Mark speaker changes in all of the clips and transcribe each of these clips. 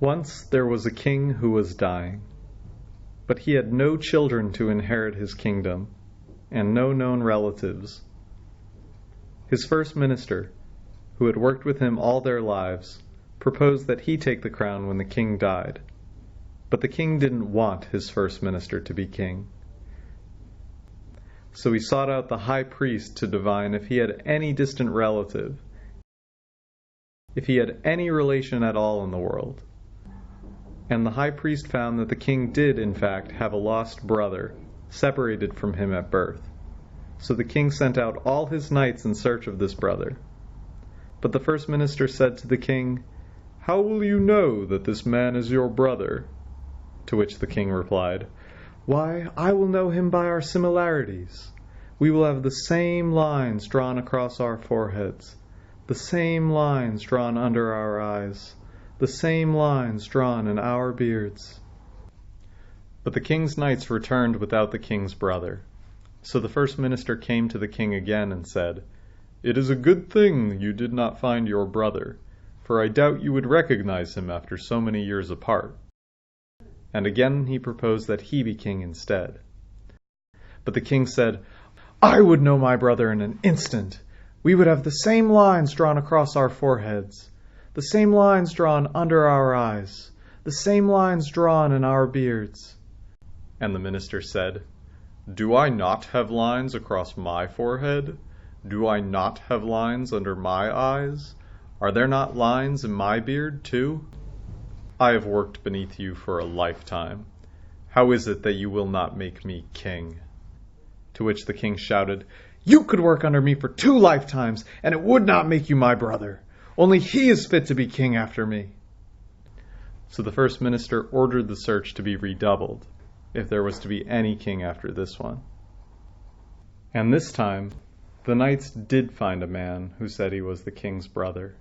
Speaker 1: Once there was a king who was dying, but he had no children to inherit his kingdom, and no known relatives. His first minister, who had worked with him all their lives, proposed that he take the crown when the king died. But the king didn't want his first minister to be king. So he sought out the high priest to divine if he had any distant relative, if he had any relation at all in the world. And the high priest found that the king did, in fact, have a lost brother, separated from him at birth. So the king sent out all his knights in search of this brother. But the first minister said to the king, "How will you know that this man is your brother?" To which the king replied, "Why, I will know him by our similarities. We will have the same lines drawn across our foreheads, the same lines drawn under our eyes, the same lines drawn in our beards." But the king's knights returned without the king's brother. So the first minister came to the king again and said, "It is a good thing you did not find your brother, for I doubt you would recognize him after so many years apart." And again he proposed that he be king instead. But the king said, "I would know my brother in an instant. We would have the same lines drawn across our foreheads, the same lines drawn under our eyes, the same lines drawn in our beards." And the minister said, "Do I not have lines across my forehead? Do I not have lines under my eyes? Are there not lines in my beard too? I have worked beneath you for a lifetime. How is it that you will not make me king?" To which the king shouted, "You could work under me for 2 lifetimes, and it would not make you my brother. Only he is fit to be king after me." So the first minister ordered the search to be redoubled, if there was to be any king after this one. And this time, the knights did find a man who said he was the king's brother.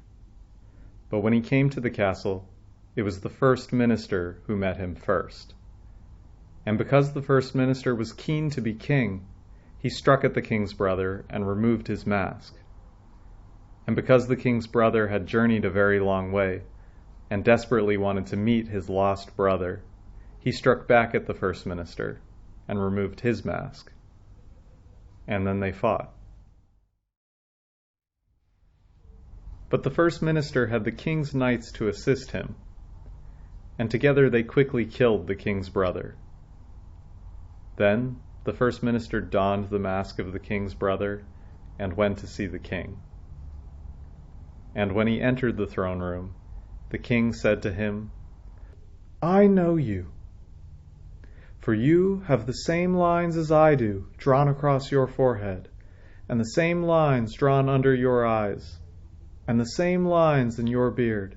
Speaker 1: But when he came to the castle, it was the first minister who met him first. And because the first minister was keen to be king, he struck at the king's brother and removed his mask. And because the king's brother had journeyed a very long way, and desperately wanted to meet his lost brother, he struck back at the first minister and removed his mask. And then they fought. But the first minister had the king's knights to assist him, and together they quickly killed the king's brother. Then the first minister donned the mask of the king's brother and went to see the king. And when he entered the throne room, the king said to him, "I know you, for you have the same lines as I do drawn across your forehead, and the same lines drawn under your eyes, and the same lines in your beard.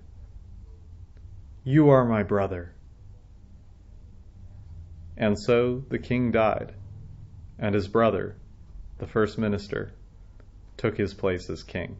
Speaker 1: You are my brother." And so the king died, and his brother, the first minister, took his place as king.